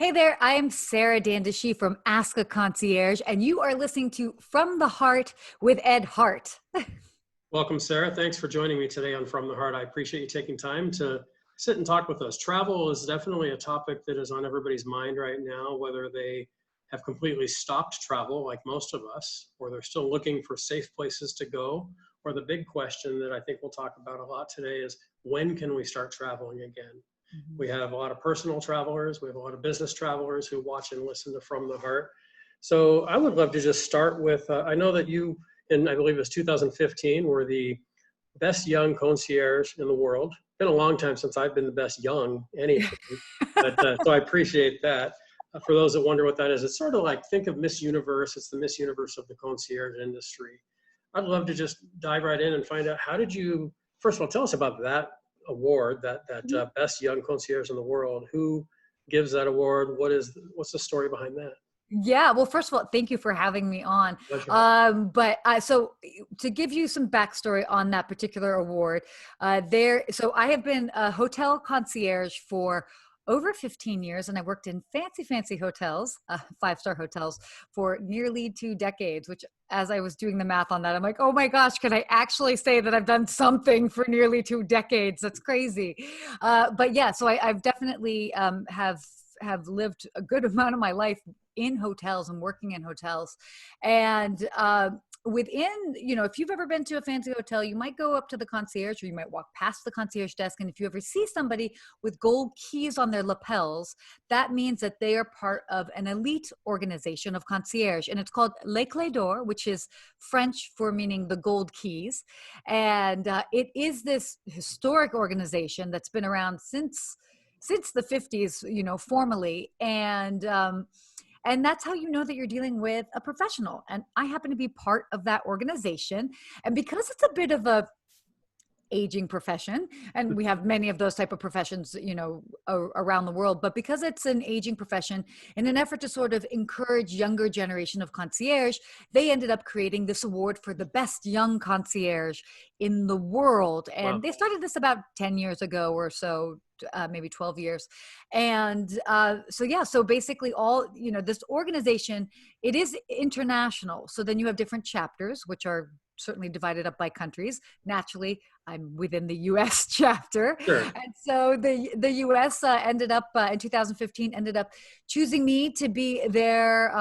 Hey there, I am Sarah Dandashy from Ask a Concierge, and you are listening to From the Heart with Ed Hart. Welcome, Sarah. Thanks for joining me today on From the Heart. I appreciate you taking time to sit and talk with us. Travel is definitely a topic that is on everybody's mind right now, whether they have completely stopped travel like most of us, or they're still looking for safe places to go, or the big question that I think we'll talk about a lot today is when can we start traveling again? We have a lot of personal travelers. We have a lot of business travelers who watch and listen to From the Heart. So I would love to just start with, I know that you, in I believe it was 2015, were the best young concierge in the world. Been a long time since I've been the best young anything, but so I appreciate that. For those that wonder what that is, it's sort of like, think of Miss Universe. It's the Miss Universe of the concierge industry. I'd love to just dive right in and find out, how did you, first of all, tell us about that award, that best young concierge in the world. Who gives that award? What's the story behind that? Yeah, well, first of all, thank you for having me on. Pleasure. So to give you some backstory on that particular award, so I have been a hotel concierge for over 15 years, and I worked in fancy hotels, five-star hotels, for nearly 2 decades, which as I was doing the math on that, I'm like, oh my gosh, can I actually say that I've done something for nearly 2 decades? That's crazy. But yeah, so I've definitely have lived a good amount of my life in hotels and working in hotels. And within, if you've ever been to a fancy hotel, you might go up to the concierge, or you might walk past the concierge desk. And if you ever see somebody with gold keys on their lapels, that means that they are part of an elite organization of concierge. And it's called Les Clés d'Or, which is French for meaning the gold keys. And it is this historic organization that's been around since the 50s, formally. And that's how you know that you're dealing with a professional. And I happen to be part of that organization. And because it's a bit of a aging profession, and we have many of those type of professions, around the world, but because it's an aging profession, in an effort to sort of encourage younger generation of concierge, they ended up creating this award for the best young concierge in the world. And Wow. they started this about 10 years ago or so, maybe 12 years. And so basically this organization, it is international. So then you have different chapters, which are certainly divided up by countries. Naturally, I'm within the U.S. chapter. Sure. And so the U.S. ended up in 2015, ended up choosing me to be their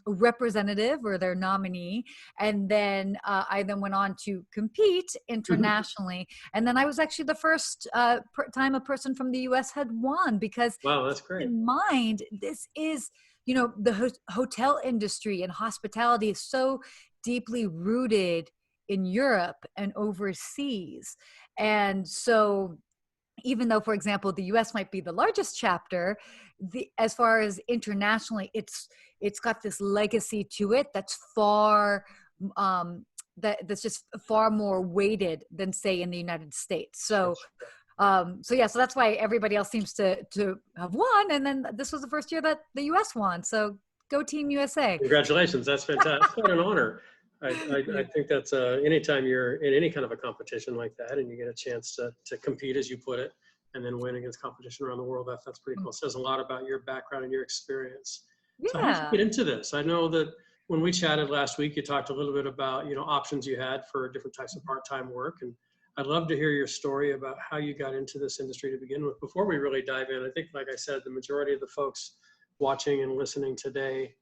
representative or their nominee. And then I then went on to compete internationally. And then I was actually the first time a person from the U.S. had won, because Wow, that's great. in mind, this is, the hotel industry and hospitality is so deeply rooted in Europe and overseas. And so even though, for example, the US might be the largest chapter, as far as internationally, it's got this legacy to it that's that's just far more weighted than, say, in the United States. So so that's why everybody else seems to have won. And then this was the first year that the US won. So go Team USA. Congratulations. That's fantastic. It's quite an honor. I think that's anytime you're in any kind of a competition like that and you get a chance to compete, as you put it, and then win against competition around the world, that's pretty cool. It says a lot about your background and your experience. So how did you get into this? I know that when we chatted last week, you talked a little bit about, options you had for different types of part-time work. And I'd love to hear your story about how you got into this industry to begin with. Before we really dive in, I think, like I said, the majority of the folks watching and listening today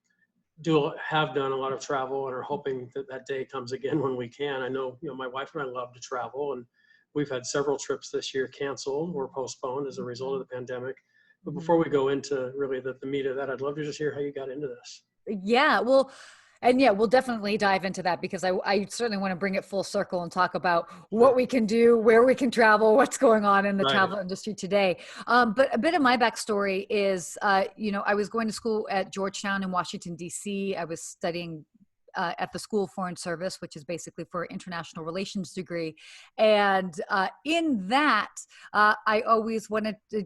have done a lot of travel and are hoping that day comes again when we can. I know, my wife and I love to travel, and we've had several trips this year canceled or postponed as a result of the pandemic. But before we go into really the meat of that, I'd love to just hear how you got into this. Yeah, well, and yeah, we'll definitely dive into that, because I certainly want to bring it full circle and talk about what we can do, where we can travel, what's going on in the travel industry today. But a bit of my backstory is, I was going to school at Georgetown in Washington, D.C. I was studying at the School of Foreign Service, which is basically for international relations degree. And in that, I always wanted to,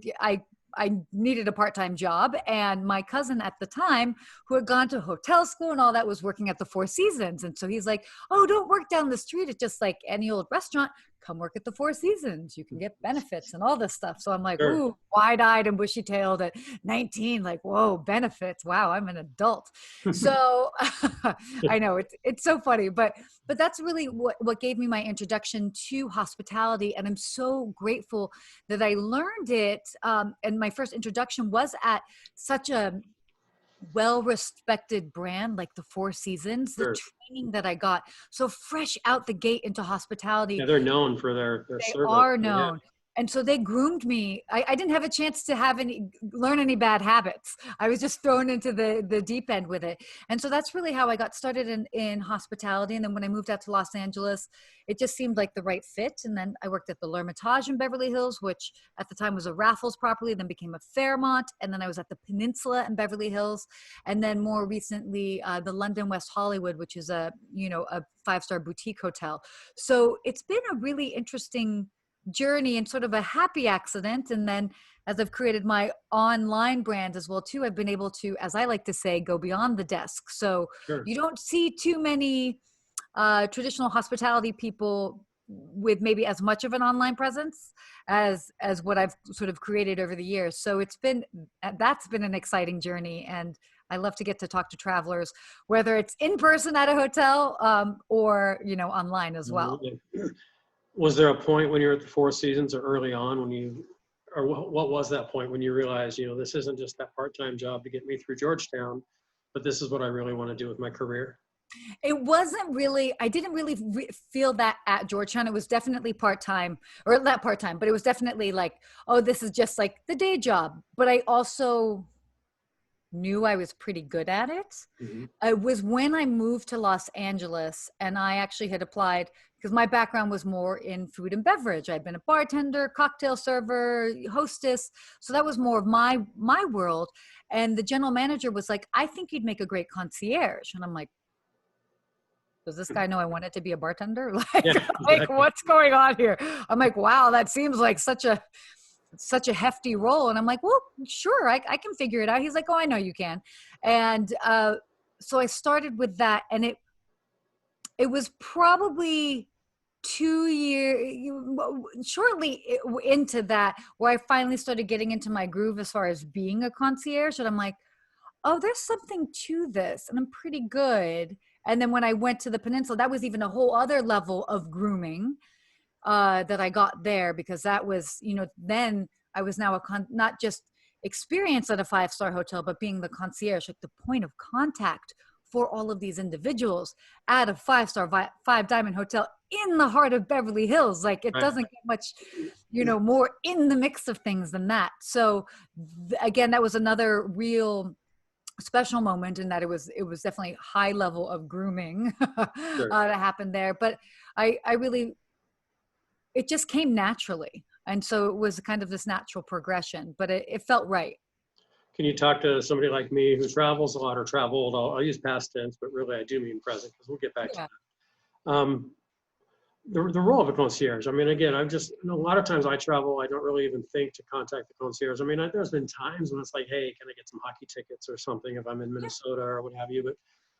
I needed a part-time job, and my cousin at the time, who had gone to hotel school and all that, was working at the Four Seasons. And so he's like, oh, don't work down the street at just like any old restaurant. come work at the Four Seasons. You can get benefits and all this stuff. So I'm like, Sure. ooh, wide-eyed and bushy-tailed at 19, like, whoa, benefits. Wow, I'm an adult. So I know it's so funny, but that's really what gave me my introduction to hospitality. And I'm so grateful that I learned it. And my first introduction was at such a well-respected brand like the Four Seasons. The Sure. training that I got, so fresh out the gate into hospitality, Yeah, they're known for their they service. are Yeah. known. And so they groomed me. I didn't have a chance to learn any bad habits. I was just thrown into the deep end with it. And so that's really how I got started in hospitality. And then when I moved out to Los Angeles, it just seemed like the right fit. And then I worked at the L'Hermitage in Beverly Hills, which at the time was a Raffles property, then became a Fairmont. And then I was at the Peninsula in Beverly Hills. And then more recently, the London West Hollywood, which is a 5-star boutique hotel. So it's been a really interesting journey and sort of a happy accident. And then as I've created my online brand as well too, I've been able to, as I like to say, go beyond the desk. So Sure. you don't see too many traditional hospitality people with maybe as much of an online presence as what I've sort of created over the years. So that's been an exciting journey. And I love to get to talk to travelers, whether it's in person at a hotel or, online as well. Was there a point when you were at the Four Seasons or early on or what was that point when you realized, this isn't just that part-time job to get me through Georgetown, but this is what I really want to do with my career? It wasn't really, I didn't really feel that at Georgetown. It was definitely part-time, or not part-time, but it was definitely like, oh, this is just like the day job. But I also knew I was pretty good at it. Mm-hmm. It was when I moved to Los Angeles and I actually had applied because my background was more in food and beverage. I'd been a bartender, cocktail server, hostess. So that was more of my world. And the general manager was like, I think you'd make a great concierge. And I'm like, does this guy know I wanted to be a bartender? Yeah, exactly. Like what's going on here? I'm like, wow, that seems like such a hefty role. And I'm like, well, sure, I can figure it out. He's like, oh, I know you can. And so I started with that. And it was probably 2 years, shortly into that, where I finally started getting into my groove as far as being a concierge. And I'm like, oh, there's something to this. And I'm pretty good. And then when I went to the Peninsula, that was even a whole other level of grooming that I got there, because that was, then I was now not just experience at a 5-star hotel, but being the concierge, like the point of contact for all of these individuals at a 5-star, 5-diamond hotel in the heart of Beverly Hills. Like it doesn't get much, more in the mix of things than that. So again, that was another real special moment in that it was definitely high level of grooming Sure. that happened there. But I really, it just came naturally. And so it was kind of this natural progression, but it felt right. Can you talk to somebody like me who travels a lot or traveled? I'll use past tense, but really I do mean present because we'll get back to that. The role of a concierge. I mean, again, a lot of times I travel, I don't really even think to contact the concierge. I mean, there's been times when it's like, hey, can I get some hockey tickets or something if I'm in Minnesota or what have you? But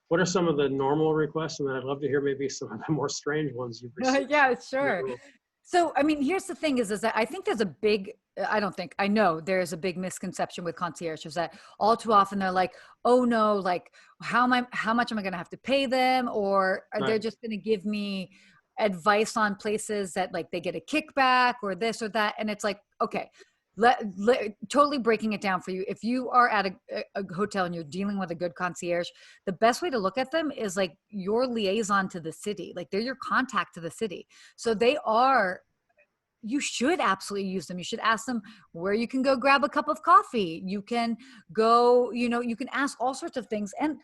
what are some of the normal requests? And then I'd love to hear maybe some of the more strange ones you've received. Yeah, sure. So, I mean, here's the thing is that I think I know there's a big misconception with concierges that all too often they're like, oh no, like how much am I going to have to pay them? Or are they just going to give me advice on places that like they get a kickback or this or that? And it's like, okay, totally breaking it down for you. If you are at a hotel and you're dealing with a good concierge, the best way to look at them is like your liaison to the city. Like they're your contact to the city. So you should absolutely use them. You should ask them where you can go grab a cup of coffee. You can go, you can ask all sorts of things. And,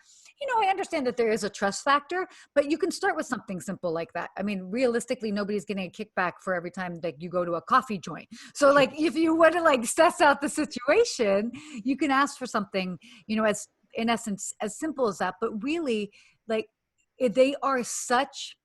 I understand that there is a trust factor, but you can start with something simple like that. I mean, realistically, nobody's getting a kickback for every time that you go to a coffee joint. So like, if you want to like suss out the situation, you can ask for something, as in essence, as simple as that. But really, like they are such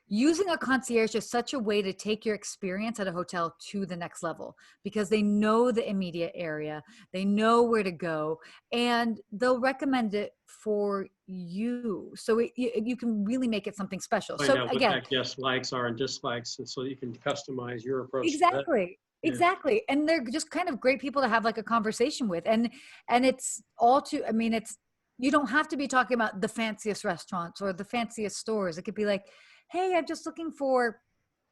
using a concierge is such a way to take your experience at a hotel to the next level, because they know the immediate area, they know where to go, and they'll recommend it for you. So you can really make it something special. Find So out what again, that guest likes are and dislikes, and so you can customize your approach to that. exactly. Yeah. Exactly. And they're just kind of great people to have like a conversation with. And it's all to, I mean, it's, you don't have to be talking about the fanciest restaurants or the fanciest stores. It could be like, hey, I'm just looking for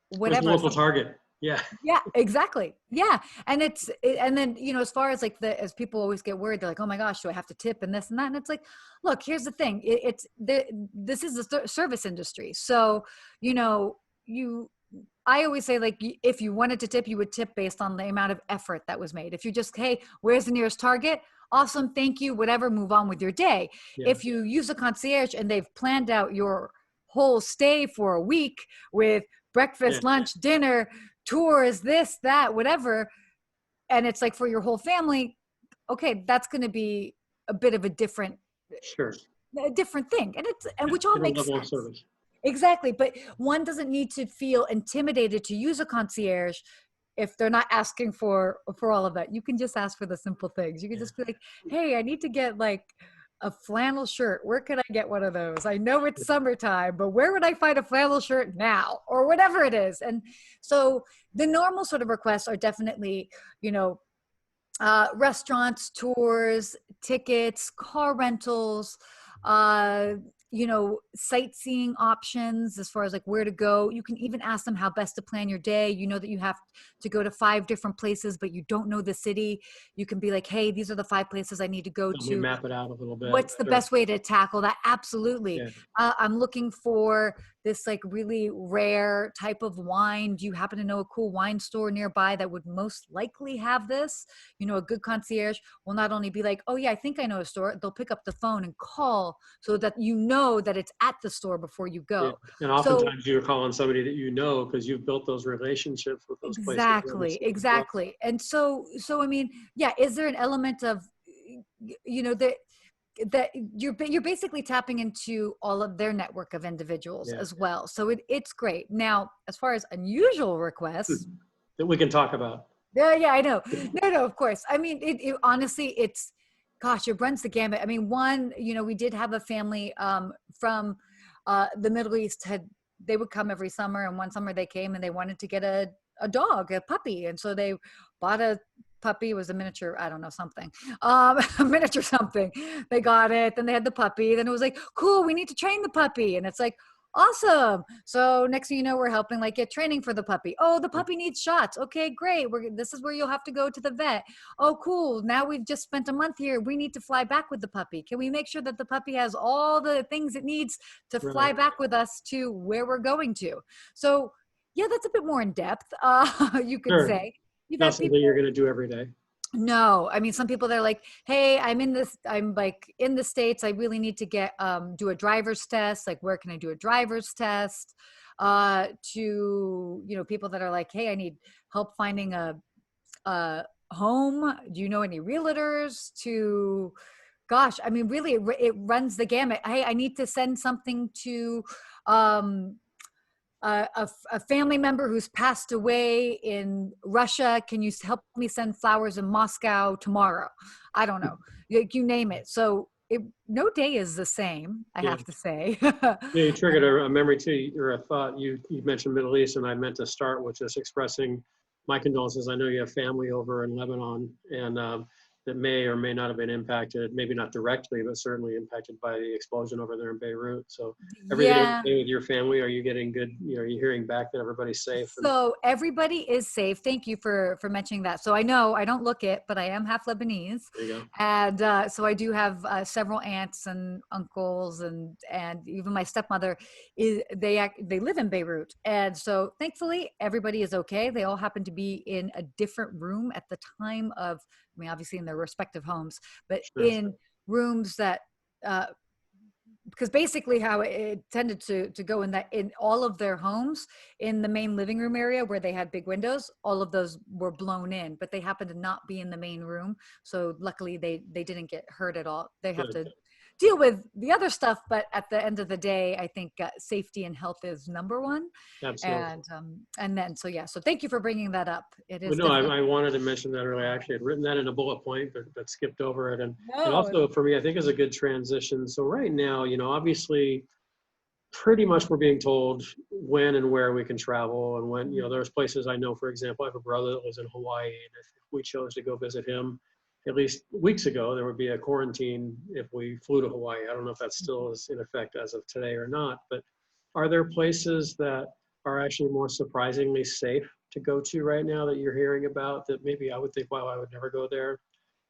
Where's the whatever. local Target? Yeah. Yeah, exactly. Yeah. And then, as far as like as people always get worried, they're like, oh my gosh, do I have to tip and this and that? And it's like, look, here's the thing. This is the service industry. So, you know, I always say, like, if you wanted to tip, you would tip based on the amount of effort that was made. If you just, hey, where's the nearest Target? Awesome. Thank you. Whatever, move on with your day. Yeah. If you use a concierge and they've planned out your whole stay for a week with breakfast, lunch, dinner, tours, this, that, whatever, and it's like for your whole family, okay, that's going to be a bit of a different thing. And which all Different makes level of sense. service. Exactly. But one doesn't need to feel intimidated to use a concierge if they're not asking for all of that. You can just ask for the simple things. You can just be like, hey, I need to get like a flannel shirt. Where could I get one of those? I know it's summertime, but where would I find a flannel shirt now, or whatever it is? And so the normal sort of requests are definitely, restaurants, tours, tickets, car rentals, sightseeing options as far as like where to go. You can even ask them how best to plan your day. You know that you have to go to 5 different places, but you don't know the city. You can be like, hey, these are the 5 places I need to go to. Map it out a little bit. What's the best way to tackle that? Absolutely. Yeah. I'm looking for this like really rare type of wine. Do you happen to know a cool wine store nearby that would most likely have this? A good concierge will not only be like, oh yeah, I think I know a store. They'll pick up the phone and call so that you know that it's at the store before you go. Yeah. And oftentimes you're calling somebody that you know because you've built those relationships with those places. Exactly. And so I mean, yeah, is there an element of, that you're basically tapping into all of their network of individuals as well. So it's great. Now, as far as unusual requests that we can talk about. Yeah, I know. No, of course. I mean, it honestly, gosh, it runs the gamut. I mean, we did have a family from the Middle East. They would come every summer, and one summer they came and they wanted to get a dog, a puppy, and so they bought a puppy. It was a miniature, I don't know, something, a miniature something. They got it, then they had the puppy. Then it was like, cool, we need to train the puppy, and it's like, awesome. So next thing you know, we're helping like get training for the puppy. Oh, the puppy needs shots. Okay, great. This is where you'll have to go to the vet. Oh, cool. Now we've just spent a month here. We need to fly back with the puppy. Can we make sure that the puppy has all the things it needs to fly back with us to where we're going to? So yeah, that's a bit more in depth. You could say. That's something you're going to do every day. No, I mean, some people, they're like, hey, I'm like in the States. I really need to do a driver's test. Like, where can I do a driver's test? To, people that are like, hey, I need help finding a home. Do you know any realtors? Gosh, I mean, really, it runs the gamut. Hey, I need to send something to, a family member who's passed away in Russia. Can you help me send flowers in Moscow tomorrow? I don't know. You name it. So no day is the same, I have to say. You triggered a memory too, or a thought. You mentioned Middle East, and I meant to start with just expressing my condolences. I know you have family over in Lebanon, and that may or may not have been impacted, maybe not directly, but certainly impacted by the explosion over there in Beirut. So everything okay with your family? Are you getting good, are you hearing back that everybody's safe? So everybody is safe. Thank you for mentioning that. So I know I don't look it, but I am half Lebanese. There you go. And so I do have several aunts and uncles, and even my stepmother they live in Beirut. And so thankfully everybody is okay. They all happen to be in a different room at the time of, I mean, obviously in their respective homes, but in rooms that, because basically how it tended to go in all of their homes, in the main living room area where they had big windows, all of those were blown in, but they happened to not be in the main room. So luckily they didn't get hurt at all. They have to deal with the other stuff, but at the end of the day, I think safety and health is number one. Absolutely. And then, so yeah, so thank you for bringing that up. It Well, is no, definitely. I wanted to mention that earlier. I actually had written that in a bullet point, but skipped over it. And No. also for me, I think is a good transition. So right now, obviously pretty much we're being told when and where we can travel and when, there's places I know, for example, I have a brother that lives in Hawaii, and if we chose to go visit him, at least weeks ago, there would be a quarantine if we flew to Hawaii. I don't know if that still is in effect as of today or not, but are there places that are actually more surprisingly safe to go to right now that you're hearing about that maybe I would think, wow, I would never go there?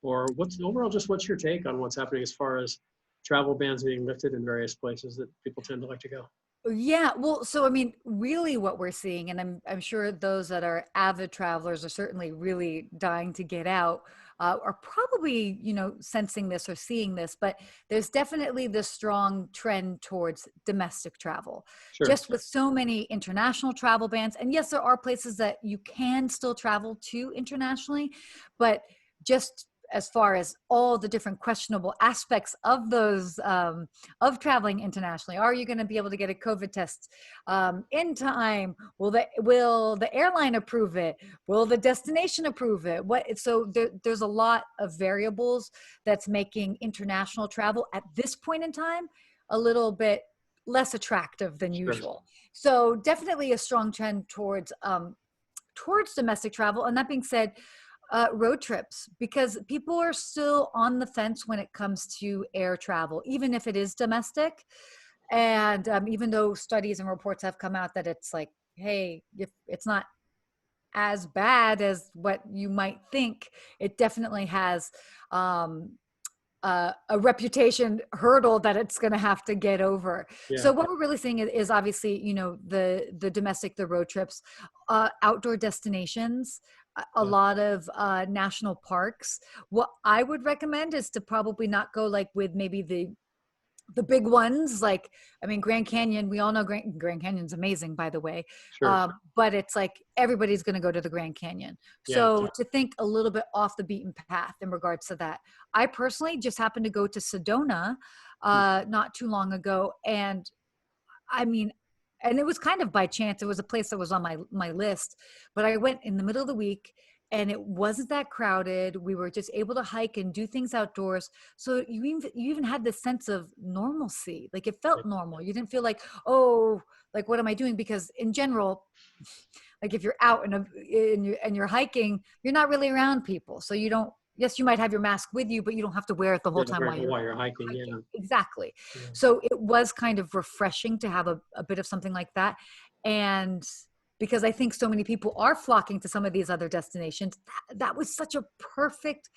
Or what's your take on what's happening as far as travel bans being lifted in various places that people tend to like to go? Yeah, well, so I mean, really what we're seeing, and I'm sure those that are avid travelers are certainly really dying to get out, are probably, sensing this or seeing this, but there's definitely this strong trend towards domestic travel, Sure. just with so many international travel bans. And yes, there are places that you can still travel to internationally, but just as far as all the different questionable aspects of those of traveling internationally. Are you going to be able to get a COVID test in time? Will the airline approve it? Will the destination approve it? So there's a lot of variables that's making international travel at this point in time a little bit less attractive than Sure. usual. So definitely a strong trend towards domestic travel. And that being said, road trips, because people are still on the fence when it comes to air travel, even if it is domestic. And even though studies and reports have come out that it's like, hey, if it's not as bad as what you might think, it definitely has a reputation hurdle that it's going to have to get over. Yeah. So what we're really seeing is obviously, the domestic, the road trips, outdoor destinations, a Yeah. lot of national parks. What I would recommend is to probably not go like with maybe the big ones, like, I mean, Grand Canyon, we all know Grand Canyon's amazing, by the way. Sure. But it's like everybody's going to go to the Grand Canyon. Yeah. So to think a little bit off the beaten path in regards to that. I personally just happened to go to Sedona not too long ago. And I mean, and it was kind of by chance. It was a place that was on my list, but I went in the middle of the week and it wasn't that crowded. We were just able to hike and do things outdoors. So you even had this sense of normalcy. Like it felt normal. You didn't feel like, oh, like what am I doing? Because in general, like if you're out and you're hiking, you're not really around people. So you don't, yes, you might have your mask with you, but you don't have to wear it the whole time While you're hiking. Yeah. Exactly. Yeah. So it was kind of refreshing to have a bit of something like that. And because I think so many people are flocking to some of these other destinations, that was such a perfect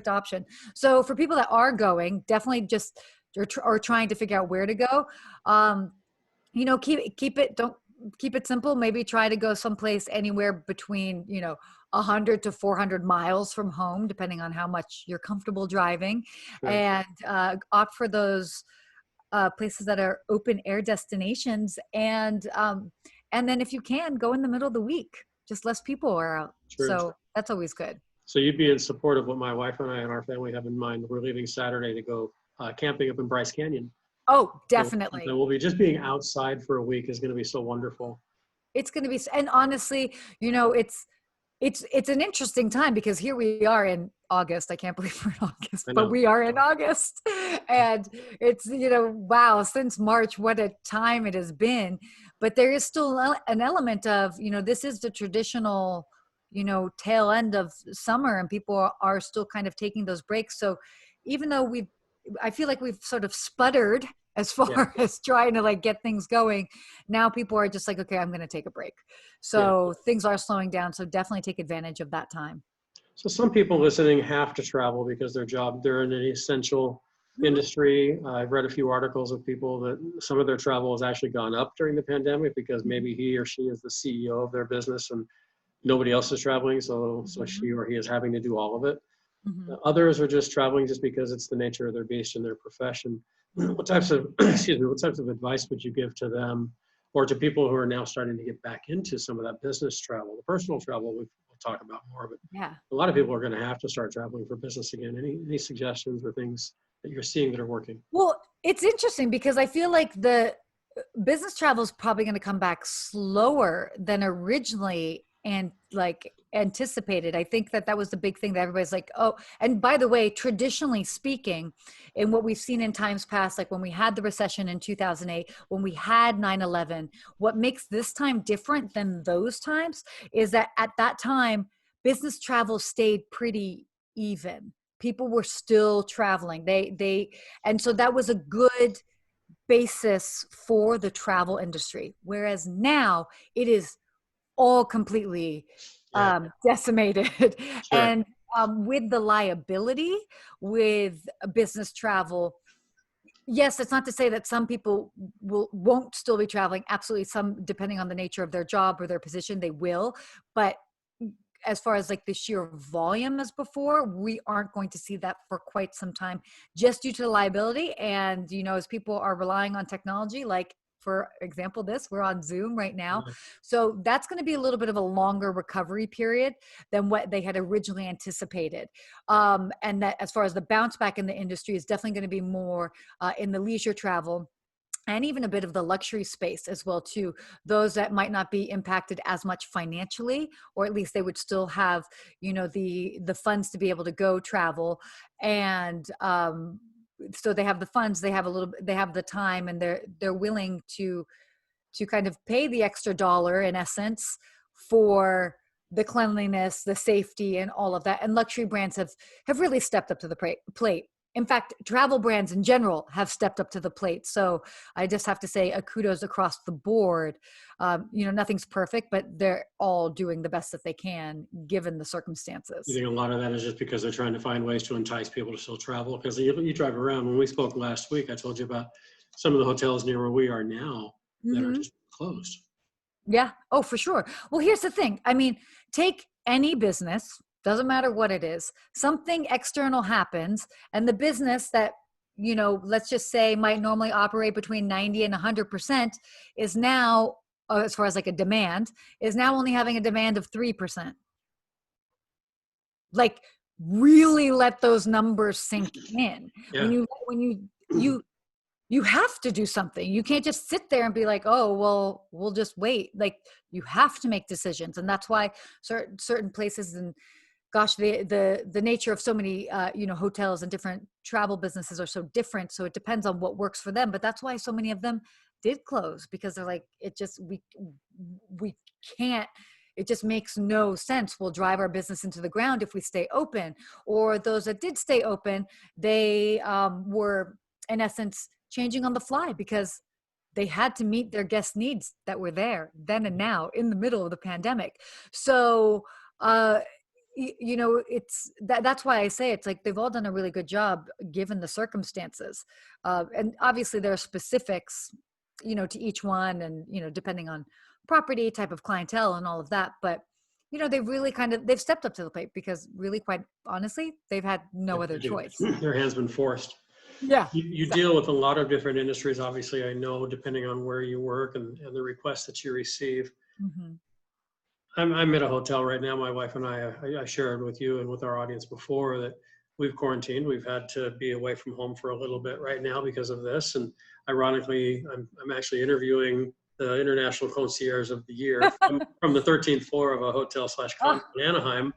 option. So for people that are going, definitely just or trying to figure out where to go, don't keep it simple. Maybe try to go someplace anywhere between 100 to 400 miles from home, depending on how much you're comfortable driving, Sure. and opt for those places that are open air destinations. And then if you can, go in the middle of the week, just less people are out. True. So that's always good. So you'd be in support of what my wife and I and our family have in mind. We're leaving Saturday to go camping up in Bryce Canyon. Oh, So definitely. we'll be just being outside for a week is going to be so wonderful. It's going to be, and honestly, it's an interesting time because here we are in August. I can't believe we're in August, I but know. we are in August. And it's, wow, since March, what a time it has been. But there is still an element of, this is the traditional, tail end of summer, and people are still kind of taking those breaks. So even though I feel like we've sort of sputtered as Yeah. far as trying to like get things going, now people are just like, okay, I'm going to take a break. So things are slowing down. So definitely take advantage of that time. So some people listening have to travel because they're in an essential industry. I've read a few articles of people that some of their travel has actually gone up during the pandemic because maybe he or she is the CEO of their business and nobody else is traveling. So she or he is having to do all of it. Mm-hmm. Others are just traveling just because it's the nature of their beast and their profession. What types of, what types of advice would you give to them or to people who are now starting to get back into some of that business travel? The personal travel we'll talk about more, but Yeah. a lot of people are going to have to start traveling for business again. Any suggestions or things that you're seeing that are working? Well, it's interesting because I feel like the business travel is probably going to come back slower than originally and like anticipated. I think that that was the big thing that everybody's like, oh, and by the way, traditionally speaking, in what we've seen in times past, like when we had the recession in 2008, when we had 9/11, what makes this time different than those times is that at that time, business travel stayed pretty even. People were still traveling. And so that was a good basis for the travel industry. Whereas now it is all completely Yeah, decimated. sure. And with the liability with business travel, yes, it's not to say that some people won't still be traveling. Absolutely, some, depending on the nature of their job or their position, they will. But as far as like the sheer volume as before, we aren't going to see that for quite some time, just due to the liability. And, you know, as people are relying on technology, like for example, we're on Zoom right now. Yeah. So that's going to be a little bit of a longer recovery period than what they had originally anticipated. And that as far as the bounce back in the industry is definitely going to be more in the leisure travel, and even a bit of the luxury space as well too, those that might not be impacted as much financially, or at least they would still have, you know, the funds to be able to go travel. And so they have the funds, they have they have the time, and they're willing to kind of pay the extra dollar in essence for the cleanliness, the safety, and all of that. And luxury brands have really stepped up to the plate. In fact, travel brands in general have stepped up to the plate. So I just have to say a kudos across the board. You know, nothing's perfect, but they're all doing the best that they can given the You circumstances. think a lot of that is just because they're trying to find ways to entice people to still travel? Because you drive around. When we spoke last week, I told you about some of the hotels near where we are now that are Mm-hmm. just closed. Yeah. Oh, for sure. Well, here's the thing. I mean, take any business, doesn't matter what it is, something external happens, and the business that, you know, let's just say might normally operate between 90 and 100% is now, as far as like a demand, is now only having a demand of 3%. Like, really let those numbers sink in. Yeah. You you have to do something. You can't just sit there and be like, oh, well, we'll just wait. Like, you have to make decisions. And that's why certain places, and gosh, the nature of so many you know, hotels and different travel businesses are so different. So it depends on what works for them. But that's why so many of them did close, because they're like, it just we can't, it just makes no sense. We'll drive our business into the ground if we stay open. Or those that did stay open, they were in essence changing on the fly because they had to meet their guest needs that were there then and now in the middle of the pandemic. So you know, it's that's why I say it's like they've all done a really good job given the circumstances. And obviously there are specifics, you know, to each one, and, you know, depending on property, type of clientele, and all of that. But, you know, they've really they've stepped up to the plate because really, quite honestly, they've had no other choice. Their hand's been forced. Yeah, You exactly. deal with a lot of different industries, obviously, I know, depending on where you work and the requests that you receive. Hmm. I'm at a hotel right now. My wife and I shared with you and with our audience before that we've quarantined. We've had to be away from home for a little bit right now because of this. And ironically, I'm actually interviewing the International Concierge of the Year from the 13th floor of a hotel slash condo Oh, in Anaheim,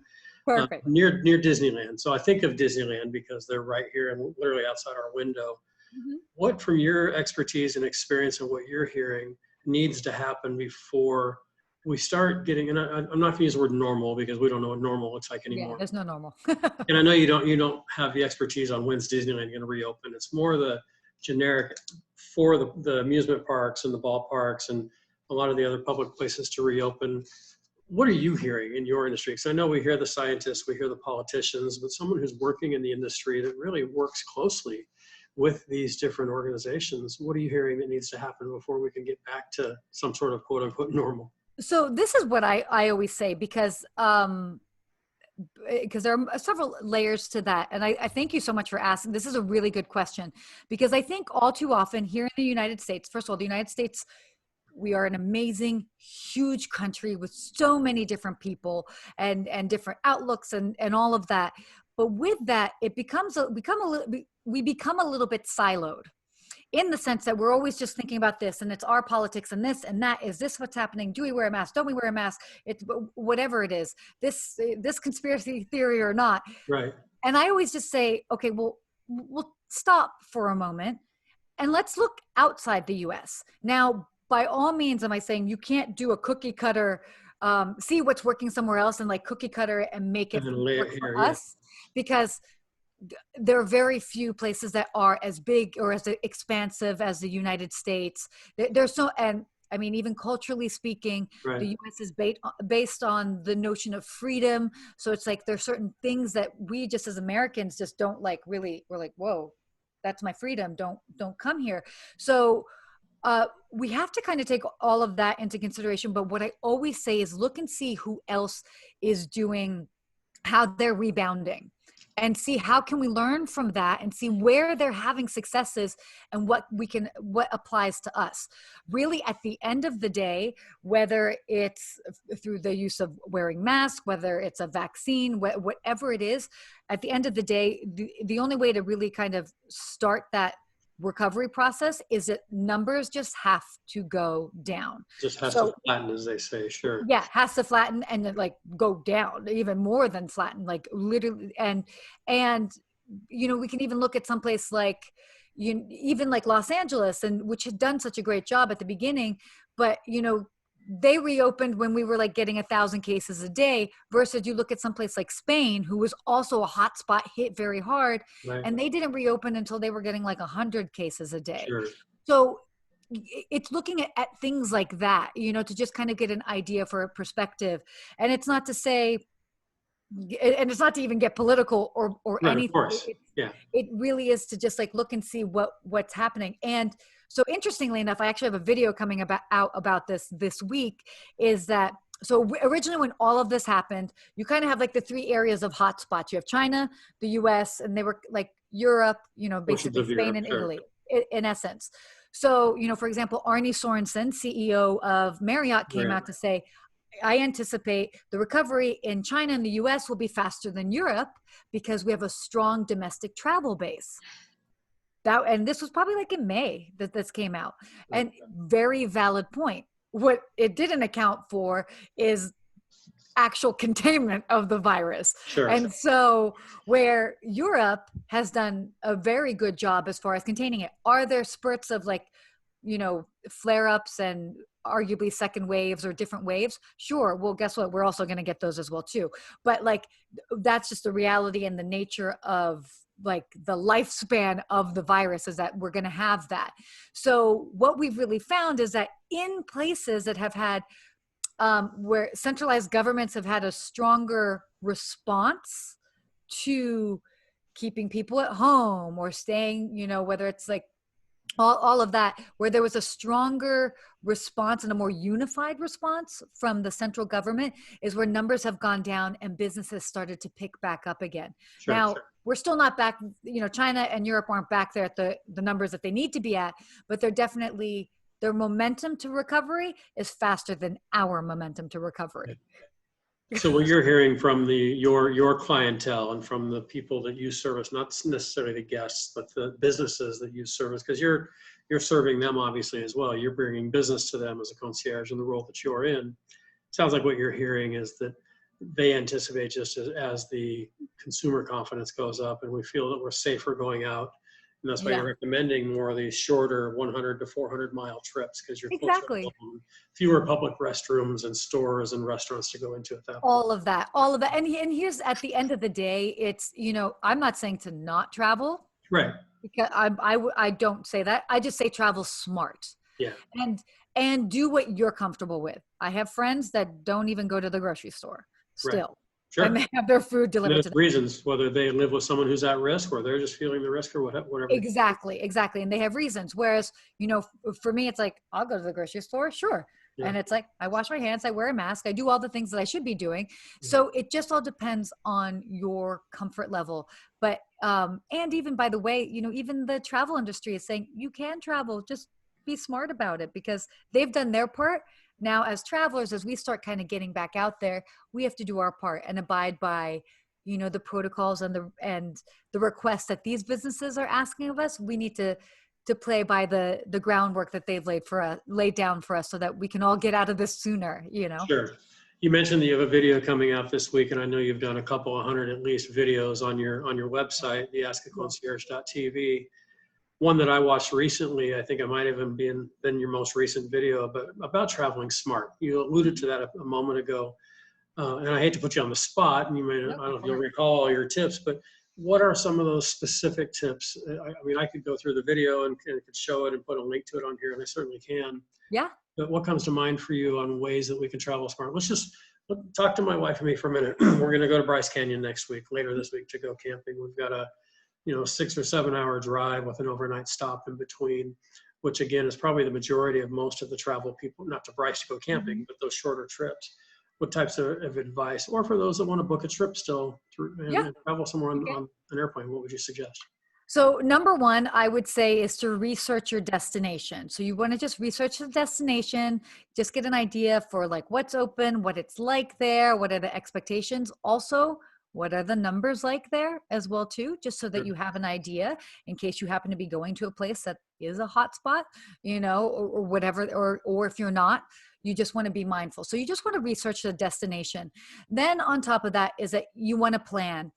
perfect. near Disneyland. So I think of Disneyland because they're right here and literally outside our window. Mhm. What, from your expertise and experience and what you're hearing, needs to happen before we start getting, and I'm not gonna use the word normal because we don't know what normal looks like Yeah, anymore. there's no normal. And I know you don't have the expertise on when's Disneyland going to reopen. It's more the generic for the amusement parks and the ballparks and a lot of the other public places to reopen. What are you hearing in your industry? Because I know we hear the scientists, we hear the politicians, but someone who's working in the industry that really works closely with these different organizations, what are you hearing that needs to happen before we can get back to some sort of quote unquote normal? So this is what I always say, because there are several layers to that. And I thank you so much for asking. This is a really good question, because I think all too often here in the United States, first of all, the United States, we are an amazing, huge country with so many different people and different outlooks and all of that. But with that, it we become a little bit siloed, in the sense that we're always just thinking about this, and it's our politics and this and that. Is this what's happening? Do we wear a mask? Don't we wear a mask? It's whatever it is, this conspiracy theory or not. Right. And I always just say, okay, well, we'll stop for a moment and let's look outside the US. Now, by all means, am I saying you can't do a cookie cutter, see what's working somewhere else and like cookie cutter and make it And then lay work it for here, yeah. us? Because there are very few places that are as big or as expansive as the United States. There's so, and I mean, even culturally speaking, Right. the US is based on the notion of freedom. So it's like there's certain things that we just as Americans just don't like really, we're like, whoa, that's my freedom. Don't come here. So we have to kind of take all of that into consideration. But what I always say is look and see who else is doing, how they're rebounding, and see how can we learn from that and see where they're having successes and what applies to us. Really, at the end of the day, whether it's through the use of wearing masks, whether it's a vaccine, whatever it is, at the end of the day, the only way to really kind of start that recovery process is that numbers just have to go down. Just has to flatten, as they say. Sure. Yeah, has to flatten and then like go down even more than flatten, like literally. And you know, we can even look at someplace like even like Los Angeles, and which had done such a great job at the beginning, but you know, they reopened when we were like getting 1,000 cases a day, versus you look at someplace like Spain, who was also a hot spot, hit very hard, Right. and they didn't reopen until they were getting like 100 cases a day. Sure. So it's looking at things like that, you know, to just kind of get an idea for a perspective. And it's not to say, and it's not to even get political or Right, anything. of course. Yeah. It really is to just like look and see what's happening. And so interestingly enough, I actually have a video coming out about this week, is that, so originally when all of this happened, you kind of have like the three areas of hotspots. You have China, the US, and they were like Europe, you know, basically Spain and Italy, in essence. So, you know, for example, Arne Sorensen, CEO of Marriott, came out to say, I anticipate the recovery in China and the US will be faster than Europe because we have a strong domestic travel base. And this was probably like in May that this came out. And very valid point. What it didn't account for is actual containment of the virus. Sure. And so where Europe has done a very good job as far as containing it, are there spurts of like, you know, flare-ups and arguably second waves or different waves? Sure. Well, guess what? We're also going to get those as well too. But like, that's just the reality and the nature of like the lifespan of the virus, is that we're going to have that. So what we've really found is that in places that have had, where centralized governments have had a stronger response to keeping people at home or staying, you know, whether it's like all of that, where there was a stronger response and a more unified response from the central government, is where numbers have gone down and businesses started to pick back up again. Sure, now, sure. We're still not back, you know, China and Europe aren't back there at the numbers that they need to be at, but they're definitely, their momentum to recovery is faster than our momentum to recovery. So what you're hearing from your clientele and from the people that you service, not necessarily the guests, but the businesses that you service, because you're serving them obviously as well. You're bringing business to them as a concierge in the role that you're in. Sounds like what you're hearing is that they anticipate, just as the consumer confidence goes up and we feel that we're safer going out. And that's why you're recommending more of these shorter 100 to 400 mile trips, because you're closer to home, fewer public restrooms and stores and restaurants to go into at that point. All of that. And here's, at the end of the day, it's, you know, I'm not saying to not travel. Right. Because I don't say that. I just say travel smart. Yeah. And do what you're comfortable with. I have friends that don't even go to the grocery store still. Right. Sure. And they have their food delivered to them. Reasons, whether they live with someone who's at risk or they're just feeling the risk or whatever. Exactly. And they have reasons. Whereas, you know, for me, it's like, I'll go to the grocery store. Sure. Yeah. And it's like, I wash my hands, I wear a mask, I do all the things that I should be doing. Mm-hmm. So it just all depends on your comfort level. But, and even, by the way, you know, even the travel industry is saying you can travel, just be smart about it, because they've done their part. Now, as travelers, as we start kind of getting back out there, we have to do our part and abide by the protocols and the requests that these businesses are asking of us, we need to play by the groundwork that they've laid down for us so that we can all get out of this sooner, Sure. You mentioned that you have a video coming out this week, and I know you've done a couple of hundred at least videos on your website, the askaconcierge.tv. One that I watched recently, I think it might have even been your most recent video, but about traveling smart. You alluded to that a moment ago, and I hate to put you on the spot, and you may not, I don't know if you'll recall all your tips, but what are some of those specific tips? I mean, I could go through the video and could show it and put a link to it on here, and I certainly can. Yeah. But what comes to mind for you on ways that we can travel smart? Let's just talk to my wife and me for a minute. We're going to go to Bryce Canyon later this week to go camping. We've got a 6 or 7 hour drive with an overnight stop in between, which again is probably the majority of most of the travel people, not to Bryce to go camping, but those shorter trips. What types of advice, or for those that want to book a trip still and travel somewhere on an airplane, what would you suggest? So number one, I would say, is to research your destination. So you want to just research the destination, just get an idea for like what's open, what it's like there, what are the expectations. Also, what are the numbers like there as well too, just so that you have an idea in case you happen to be going to a place that is a hot spot, or whatever, or if you're not, you just want to be mindful. So you just want to research the destination. Then on top of that is that you want to plan.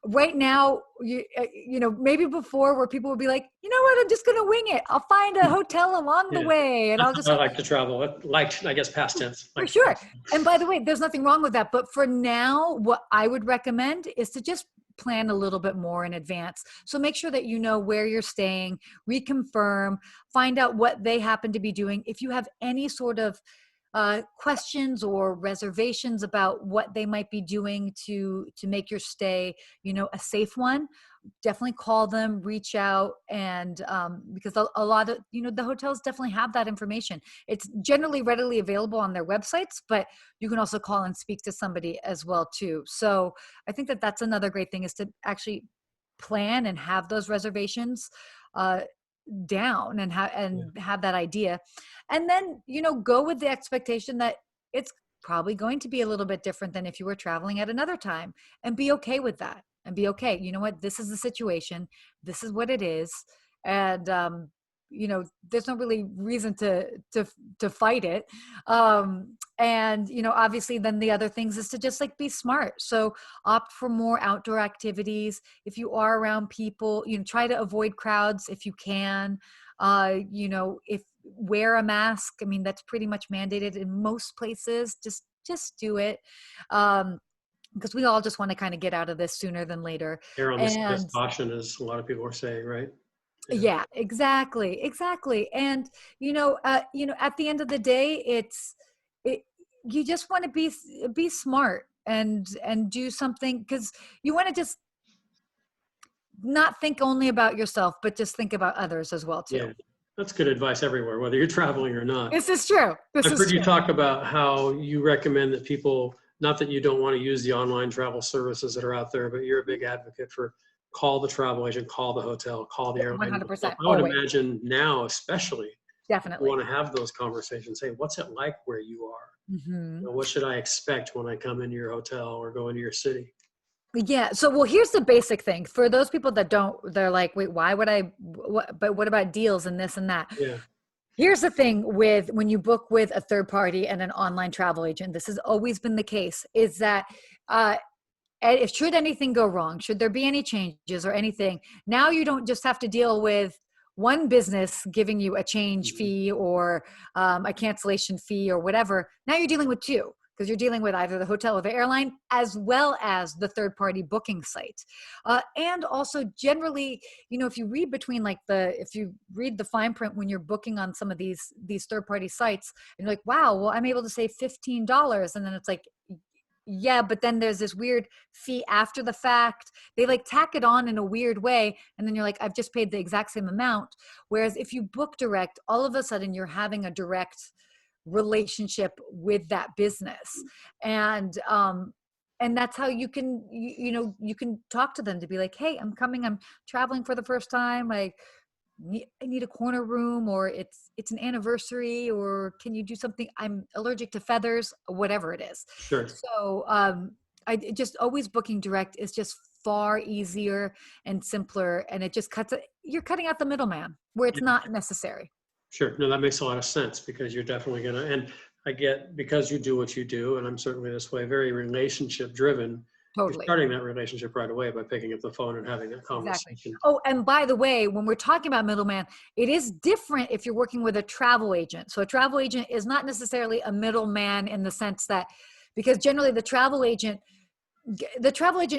Right now, maybe before where people would be like, you know what, I'm just going to wing it. I'll find a hotel along the way. And I'll just, I like to travel. I guess past tense. for sure. And by the way, there's nothing wrong with that. But for now, what I would recommend is to just plan a little bit more in advance. So make sure that you know where you're staying, reconfirm, find out what they happen to be doing. If you have any sort of questions or reservations about what they might be doing to make your stay, a safe one, definitely call them, reach out, and because a lot of the hotels definitely have that information. It's generally readily available on their websites, but you can also call and speak to somebody as well too. So I think that that's another great thing, is to actually plan and have those reservations down and have that idea, and then go with the expectation that it's probably going to be a little bit different than if you were traveling at another time, and be okay with that, and be okay, what, this is the situation, this is what it is, and there's no really reason to fight it, and obviously then the other things is to just like be smart. So opt for more outdoor activities. If you are around people, try to avoid crowds if you can. If wear a mask, I mean, that's pretty much mandated in most places. Just do it, because we all just want to kind of get out of this sooner than later. Err on the side of caution, as a lot of people are saying, right? Yeah, exactly. And at the end of the day, you just want to be smart and do something, because you want to just not think only about yourself, but just think about others as well too. Yeah, that's good advice everywhere, whether you're traveling or not. This is true. I've heard you talk about how you recommend that people, not that you don't want to use the online travel services that are out there, but you're a big advocate for call the travel agent, call the hotel, call the airline. 100%. I would imagine now, especially, definitely you want to have those conversations. Hey, what's it like where you are? Mm-hmm. What should I expect when I come into your hotel or go into your city? Yeah. So, well, here's the basic thing for those people that they're like, wait, why would but what about deals and this and that? Yeah. Here's the thing with when you book with a third party and an online travel agent, this has always been the case, is that, if should anything go wrong, should there be any changes or anything, now you don't just have to deal with one business giving you a change fee or a cancellation fee or whatever. Now you're dealing with two, because you're dealing with either the hotel or the airline, as well as the third party booking site. And also generally, if you read if you read the fine print when you're booking on some of these third party sites, and you're like, wow, well, I'm able to save $15. And then it's like, yeah, but then there's this weird fee after the fact. They like tack it on in a weird way. And then you're like, I've just paid the exact same amount. Whereas if you book direct, all of a sudden you're having a direct relationship with that business. And that's how you can, you can talk to them to be like, hey, I'm traveling for the first time. I need a corner room, or it's an anniversary, or can you do something? I'm allergic to feathers, whatever it is. Sure. So just always booking direct is just far easier and simpler. And it just you're cutting out the middleman where it's not necessary. Sure. No, that makes a lot of sense because you're definitely going to, and I get, because you do what you do, and I'm certainly this way, very relationship driven. You're Totally. starting that relationship right away by picking up the phone and having that Exactly. conversation. Oh, and by the way, when we're talking about middleman, it is different if you're working with a travel agent. So a travel agent is not necessarily a middleman in the sense that, because generally the travel agent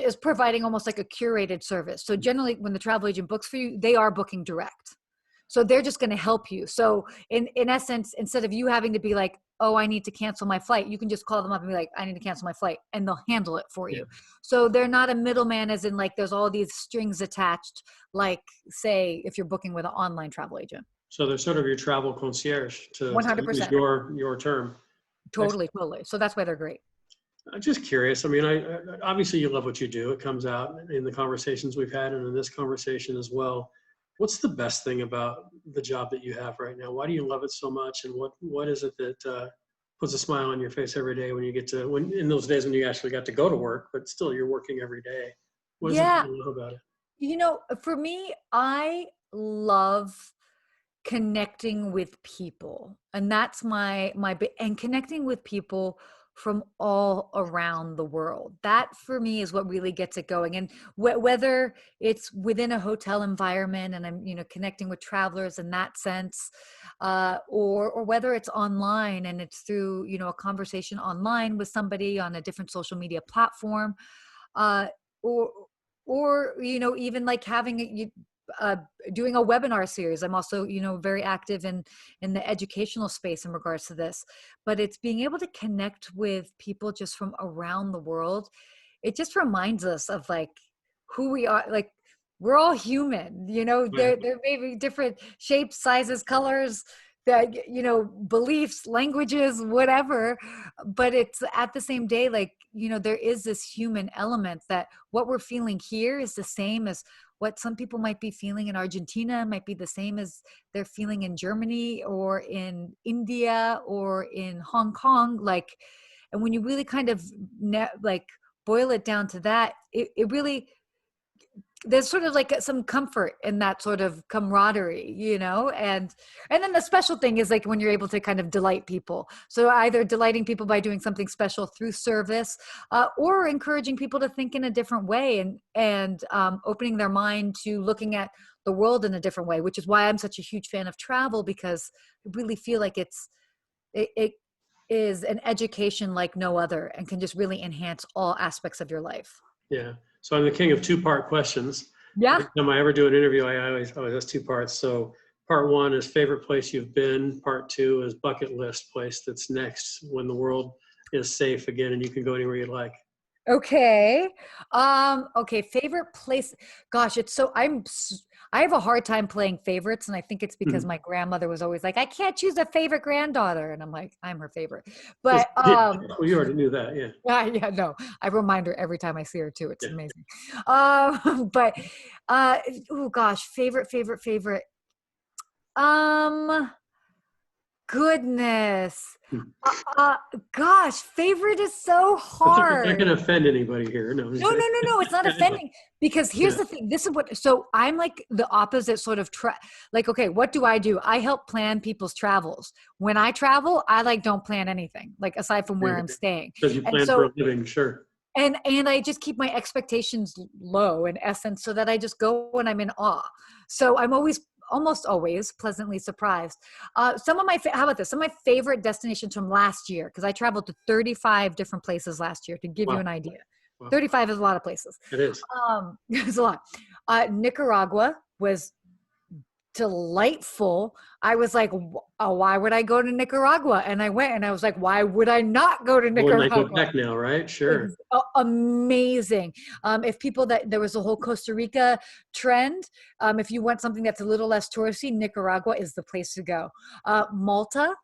is providing almost like a curated service. So generally when the travel agent books for you, they are booking direct. So they're just going to help you. So in essence, instead of you having to be like, oh, I need to cancel my flight, you can just call them up and be like, I need to cancel my flight, and they'll handle it for you. So they're not a middleman as in like there's all these strings attached, like say if you're booking with an online travel agent. So they're sort of your travel concierge to 100%. use your term. Totally. So that's why they're great. I'm just curious. I mean, I obviously you love what you do. It comes out in the conversations we've had and in this conversation as well. What's the best thing about the job that you have right now? Why do you love it so much? And what is it that puts a smile on your face every day when you get to, in those days when you actually got to go to work, but still you're working every day? What is it that you love about it? You know, for me, I love connecting with people, and that's and connecting with people from all around the world. That for me is what really gets it going. And whether it's within a hotel environment and I'm, connecting with travelers in that sense, or whether it's online and it's through, a conversation online with somebody on a different social media platform, uh, or, even like having doing a webinar series. I'm also, very active in the educational space in regards to this, but it's being able to connect with people just from around the world. It just reminds us of like who we are. Like we're all human, there may be different shapes, sizes, colors, that, beliefs, languages, whatever, but it's at the same day, like, there is this human element that what we're feeling here is the same as what some people might be feeling in Argentina, might be the same as they're feeling in Germany or in India or in Hong Kong. Like, and when you really kind of like boil it down to that, it really, there's sort of like some comfort in that sort of camaraderie, and then the special thing is like when you're able to kind of delight people. So either delighting people by doing something special through service, or encouraging people to think in a different way and opening their mind to looking at the world in a different way, which is why I'm such a huge fan of travel, because I really feel like it is an education like no other and can just really enhance all aspects of your life. Yeah. So I'm the king of two-part questions. Yeah. Every time I ever do an interview, I always ask two parts. So part one is favorite place you've been. Part two is bucket list place that's next when the world is safe again and you can go anywhere you'd like. Okay. Okay. Favorite place. Gosh, I have a hard time playing favorites. And I think it's because my grandmother was always like, I can't choose a favorite granddaughter. And I'm like, I'm her favorite. But, well, you already knew that. Yeah. Yeah, no, I remind her every time I see her too. It's amazing. But, oh gosh, favorite. Goodness. Gosh, favorite is so hard. I'm not going to offend anybody here. No. No. It's not offending, because here's the thing. So I'm like the opposite sort of like, okay, what do? I help plan people's travels. When I travel, I don't plan anything, like aside from where I'm staying. Because you plan for a living, sure. And I just keep my expectations low in essence, so that I just go when I'm in awe. So I'm almost always pleasantly surprised. How about this? Some of my favorite destinations from last year, because I traveled to 35 different places last year, to give you an idea. Wow. 35 is a lot of places. It is. It's a lot. Nicaragua was delightful. I was like, oh, why would I go to Nicaragua? And I went and I was like, why would I not go to Nicaragua? Well, I go back now, right? Sure. Amazing. If there was a whole Costa Rica trend. If you want something that's a little less touristy, Nicaragua is the place to go. Malta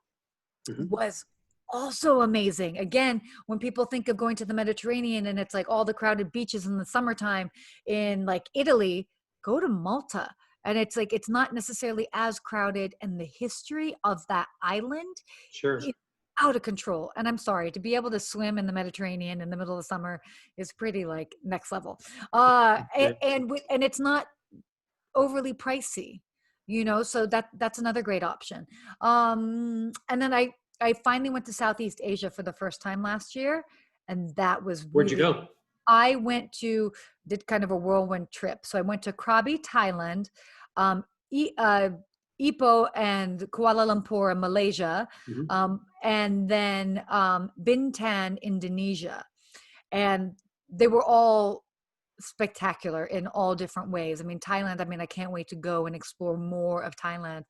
was also amazing. Again, when people think of going to the Mediterranean and it's like all the crowded beaches in the summertime in like Italy, go to Malta. And it's like, it's not necessarily as crowded, and the history of that island out of control. And I'm sorry, to be able to swim in the Mediterranean in the middle of the summer is pretty like next level. And it's not overly pricey, so that's another great option. And then I finally went to Southeast Asia for the first time last year, and that was Where'd you really, go? I did kind of a whirlwind trip. So I went to Krabi, Thailand, um, Ipoh and Kuala Lumpur in Malaysia, Mhm. and then Bintan, Indonesia. And they were all spectacular in all different ways. I mean, Thailand, I can't wait to go and explore more of Thailand.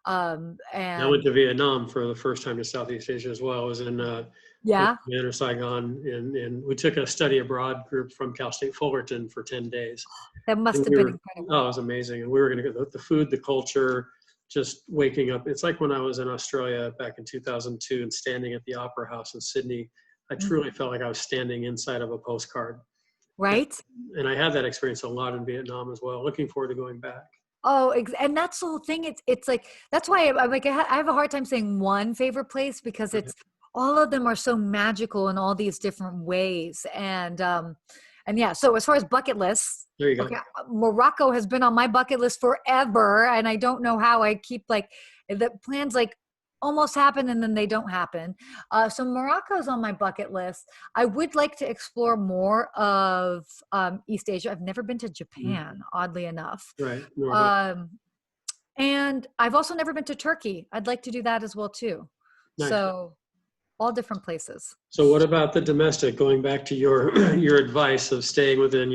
I went And to Vietnam for the first time to Southeast Asia as well. I was in yeah, Vietnam or Saigon, and we took a study abroad group from Cal State Fullerton for 10 days. that And must have we been were, incredible. oh, it was amazing. And we were going to go the food, the culture, just waking up. It's like when I was in Australia back in 2002 and standing at the Opera House in Sydney. I truly felt like I was standing inside of a postcard. Right? And I had that experience a lot in Vietnam as well. Looking forward to going back. Oh, and that's the whole thing. It's like, that's why I'm like, I have a hard time saying one favorite place, because Okay. it's all of them are so magical in all these different ways. And yeah, so as far as bucket lists, There you go. okay, Morocco has been on my bucket list forever, and I don't know how. I keep like, the plans like almost happen and then they don't happen. So Morocco's on my bucket list. I would like to explore more of East Asia. I've never been to Mhm. Japan, oddly enough. Right. North. Um, and I've also never been to Turkey. I'd like to do that as well too. Nice. So all different places. So what about the domestic? Going back to your your advice of staying within,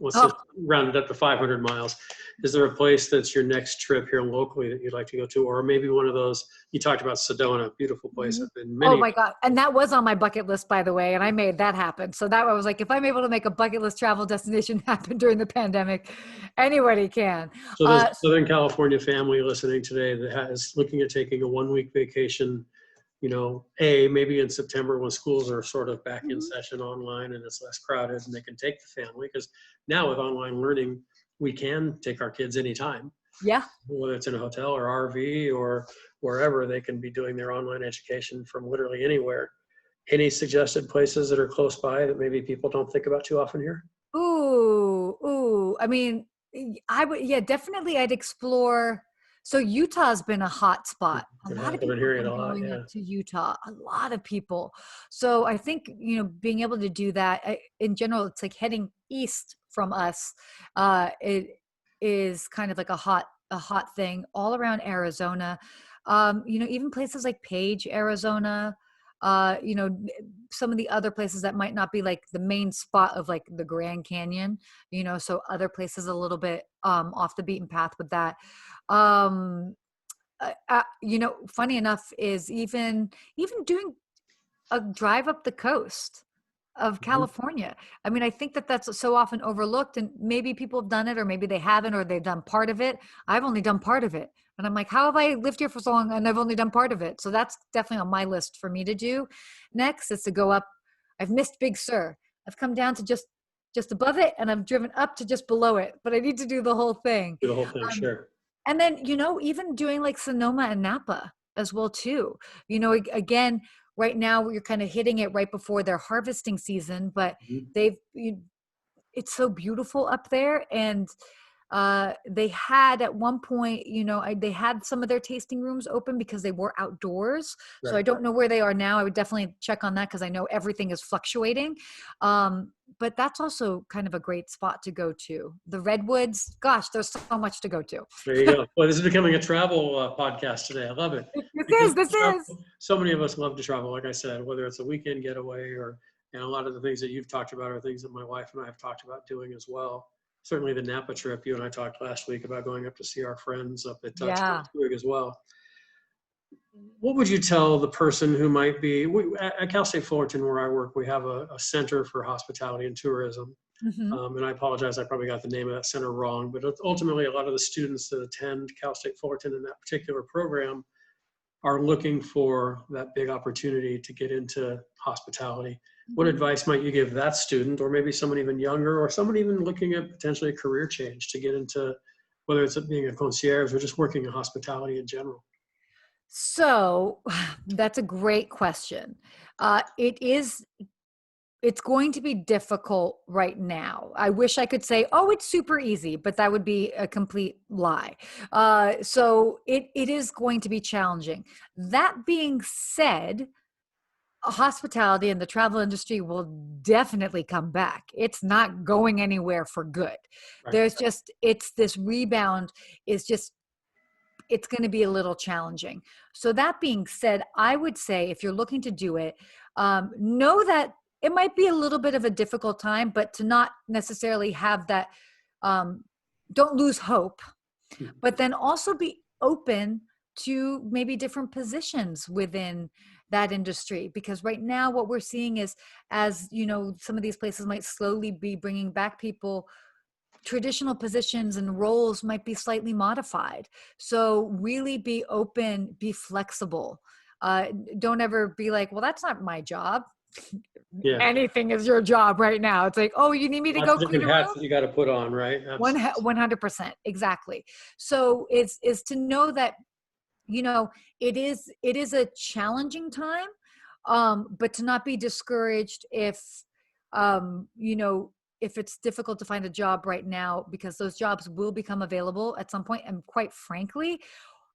let's Oh, just round it up to 500 miles. Is there a place that's your next trip here locally that you'd like to go to, or maybe one of those you talked about Sedona, beautiful place. I've been oh many. my God. And that was on my bucket list, by the way. And I made that happen. So that I was like, if I'm able to make a bucket list travel destination happen during the pandemic, anybody can. So there's a Southern California family listening today that is looking at taking a 1 week vacation. Maybe in September when schools are sort of back in session online and it's less crowded and they can take the family, because now with online learning, we can take our kids anytime, Yeah. whether it's in a hotel or RV or wherever. They can be doing their online education from literally anywhere. Any suggested places that are close by that maybe people don't think about too often here? Ooh. I mean, I would, yeah, definitely I'd explore. So Utah's been a hot spot. A lot I've of been people hearing have it a been lot. going Yeah. up to Utah, a lot of people. So I think, being able to do that in general, it's like heading east from us. It is kind of like a hot thing all around Arizona. Even places like Page, Arizona, uh, you know, some of the other places that might not be like the main spot of like the Grand Canyon, so other places a little bit off the beaten path with that. Um, Funny enough is even doing a drive up the coast of Mhm. California. I mean, I think that that's so often overlooked, and maybe people have done it or maybe they haven't, or they've done part of it. I've only done part of it. And I'm like, how have I lived here for so long and I've only done part of it? So that's definitely on my list for me to do. Next is to go up. I've missed Big Sur. I've come down to just above it, and I've driven up to just below it, but I need to do the whole thing. Do the whole thing, Um, sure. and then, even doing like Sonoma and Napa as well too. Again, right now you're kind of hitting it right before their harvesting season, but Mhm. they've you, it's so beautiful up there. And they had at one point, they had some of their tasting rooms open because they were outdoors. So I Right. don't know where they are now. I would definitely check on that because I know everything is fluctuating. But that's also kind of a great spot to go to. The Redwoods, gosh, there's so much to go to. There you go. Well, this is becoming a travel podcast today. I love it because This is. so many of us love to travel. Like I said, whether it's a weekend getaway and a lot of the things that you've talked about are things that my wife and I have talked about doing as well. Certainly the Napa trip. You and I talked last week about going up to see our friends up at Yeah. Chickamauga as well. What would you tell the person who might be at Cal State Fullerton, where I work? We have a center for hospitality and tourism. Hmm. And I apologize, I probably got the name of that center wrong, but ultimately a lot of the students that attend Cal State Fullerton in that particular program are looking for that big opportunity to get into hospitality. What advice might you give that student, or maybe someone even younger, or someone even looking at potentially a career change to get into, whether it's being a concierge or just working in hospitality in general? So that's a great question. It's going to be difficult right now. I wish I could say, oh, it's super easy, but that would be a complete lie. So it is going to be challenging. That being said, hospitality and the travel industry will definitely come back. It's not going anywhere for good. Right. There's just, it's this rebound is just, it's going to be a little challenging. So that being said, I would say if you're looking to do it, know that it might be a little bit of a difficult time, but to not necessarily have that, don't lose hope, Mhm. but then also be open to maybe different positions within that industry. Because right now what we're seeing is, as you know, some of these places might slowly be bringing back people, traditional positions and roles might be slightly modified. So really be open, be flexible. Don't ever be like, well, that's not my job. Yeah. Anything is your job right now. It's like, oh, you need me to Lots go of clean different a hats room? that you got to put on, right? One, Absolutely. 100%. Exactly. So is to know that, you know, it is a challenging time, but to not be discouraged if, you know, if it's difficult to find a job right now, because those jobs will become available at some point. And quite frankly,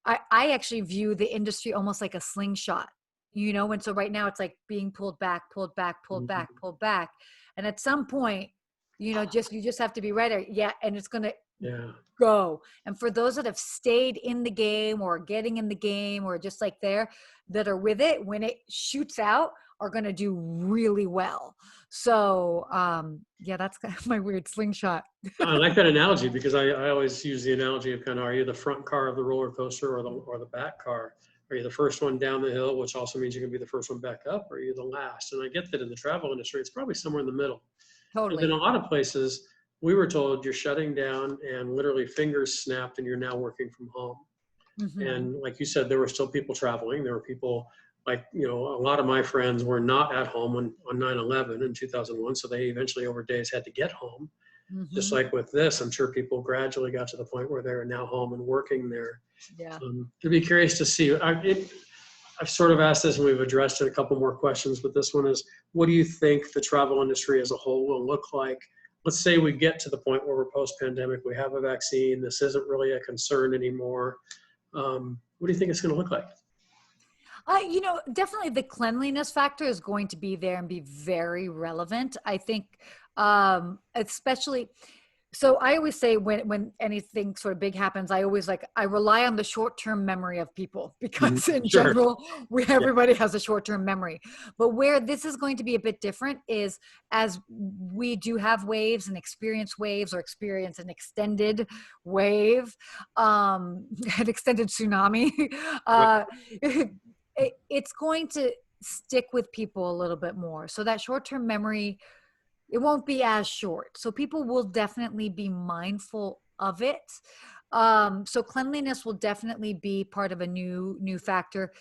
I actually view the industry almost like a slingshot, you know, and so right now it's like being pulled back, pulled back, pulled back, Mhm. pulled back. And at some point, you know, you just have to be ready. Yeah. And it's going to Yeah. go. And for those that have stayed in the game or getting in the game or just like there, that are with it, when it shoots out, are going to do really well. So yeah, that's kind of my weird slingshot. I like that analogy because I always use the analogy of kind of, are you the front car of the roller coaster or the back car? Are you the first one down the hill, which also means you can be the first one back up, or are you the last? And I get that in the travel industry, it's probably somewhere in the middle. Because in Totally. a lot of places, we were told you're shutting down and literally fingers snapped and you're now working from home. Hmm. And like you said, there were still people traveling. There were people like, you know, a lot of my friends were not at home on 9/11 in 2001. So they eventually over days had to get home. Just Hmm. like with this, I'm sure people gradually got to the point where they're now home and working there. Yeah. To be curious to see. I've sort of asked this and we've addressed it a couple more questions, but this one is, what do you think the travel industry as a whole will look like? Let's say we get to the point where we're post-pandemic, we have a vaccine, this isn't really a concern anymore. What do you think it's going to look like? You know, definitely the cleanliness factor is going to be there and be very relevant. I think, especially, so I always say when anything sort of big happens, I always like, I rely on the short-term memory of people Mhm. because in Sure. general, Yeah. everybody has a short-term memory. But where this is going to be a bit different is as we do have waves and experience waves or experience an extended wave, an extended tsunami, Right. uh, it's going to stick with people a little bit more. So that short-term memory, it won't be as short. So people will definitely be mindful of it. So cleanliness will definitely be part of a new factor.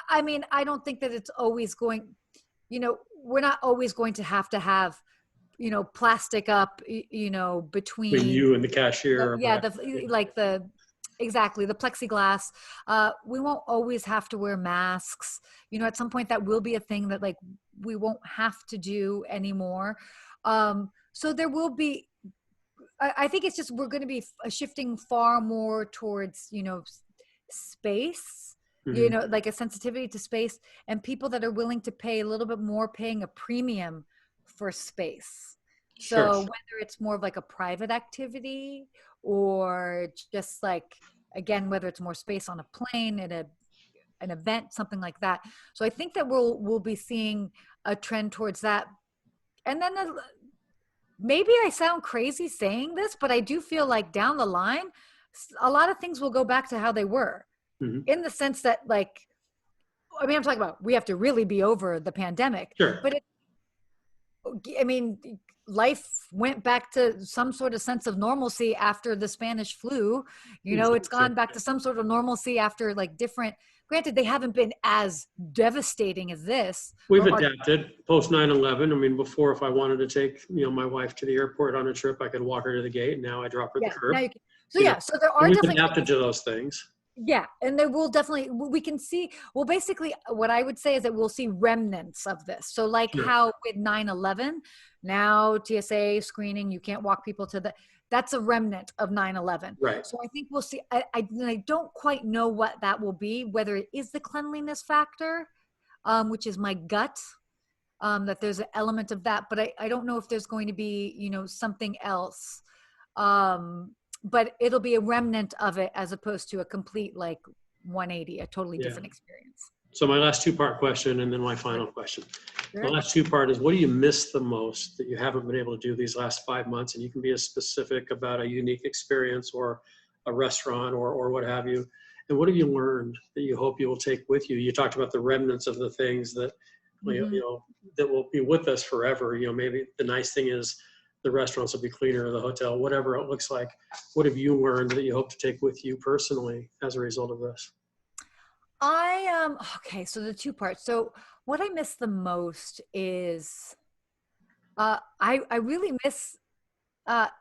I mean, I don't think that it's always going, you know, we're not always going to have, you know, plastic up, you know, Between between you and the cashier or yeah, whatever. the like the exactly the plexiglass. We won't always have to wear masks. You know, at some point that will be a thing that like we won't have to do anymore. So there will be. I think it's just we're going to be shifting far more towards, you know, space. You Mhm. know, like a sensitivity to space, and people that are willing to pay a little bit more, paying a premium for space. Sure. So whether it's more of like a private activity or just like, again, whether it's more space on a plane at an event, something like that. So I think that we'll be seeing a trend towards that. And then maybe I sound crazy saying this, but I do feel like down the line, a lot of things will go back to how they were, Mhm. in the sense that like, I mean, I'm talking about we have to really be over the pandemic, Sure. but I mean, life went back to some sort of sense of normalcy after the Spanish flu. You know, it's Exactly. gone back to some sort of normalcy after like different, granted, they haven't been as devastating as this We've or adapted post 9/11. I mean, before, if I wanted to take, you know, my wife to the airport on a trip, I could walk her to the gate. Now I drop her at the yeah, now curb. you can. So You know, yeah, so there so are we've definitely, adapted to those things. Yeah, and there will definitely, we can see, well, basically what I would say is that we'll see remnants of this. So like Sure. how with 9/11, now TSA screening, you can't walk people to the, that's a remnant of 9/11. Right. So I think we'll see, I don't quite know what that will be, whether it is the cleanliness factor, which is my gut, that there's an element of that, but I don't know if there's going to be, something else. But it'll be a remnant of it as opposed to a complete like 180, a totally Yeah. different experience. So my last two-part question, and then my final question. Sure. The last two-part is, what do you miss the most that you haven't been able to do these last 5 months? And you can be as specific about a unique experience or a restaurant or what have you. And what have you learned that you hope you will take with you? You talked about the remnants of the things that, that will be with us forever. Maybe the nice thing is the restaurants will be cleaner, the hotel, whatever it looks like. What have you learned that you hope to take with you personally as a result of this? Okay, so the two parts. So what I miss the most is I really miss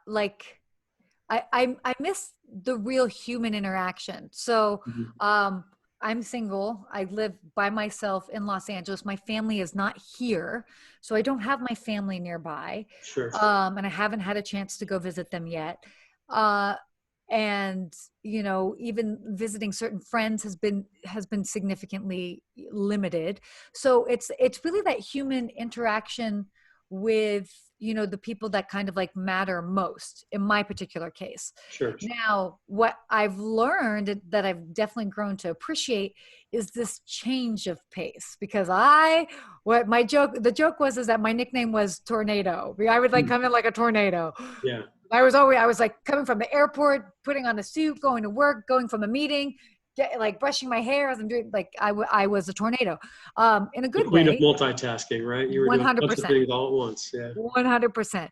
like I miss the real human interaction. So Mhm. I'm single. I live by myself in Los Angeles. My family is not here, so I don't have my family nearby, Sure. and I haven't had a chance to go visit them yet. Uh, and even visiting certain friends has been significantly limited. So it's really that human interaction with the people that kind of like matter most in my particular case. Sure. Now what I've learned that I've definitely grown to appreciate is this change of pace, because the joke was is that my nickname was Tornado. I would like Mm. come in like a tornado. Yeah. I was like coming from the airport, putting on a suit, going to work, going from a meeting, like brushing my hair as I'm doing, like I was a tornado, in a The good queen of way. multitasking, right? You were doing a bunch of 100%. things all at once. Yeah. 100%.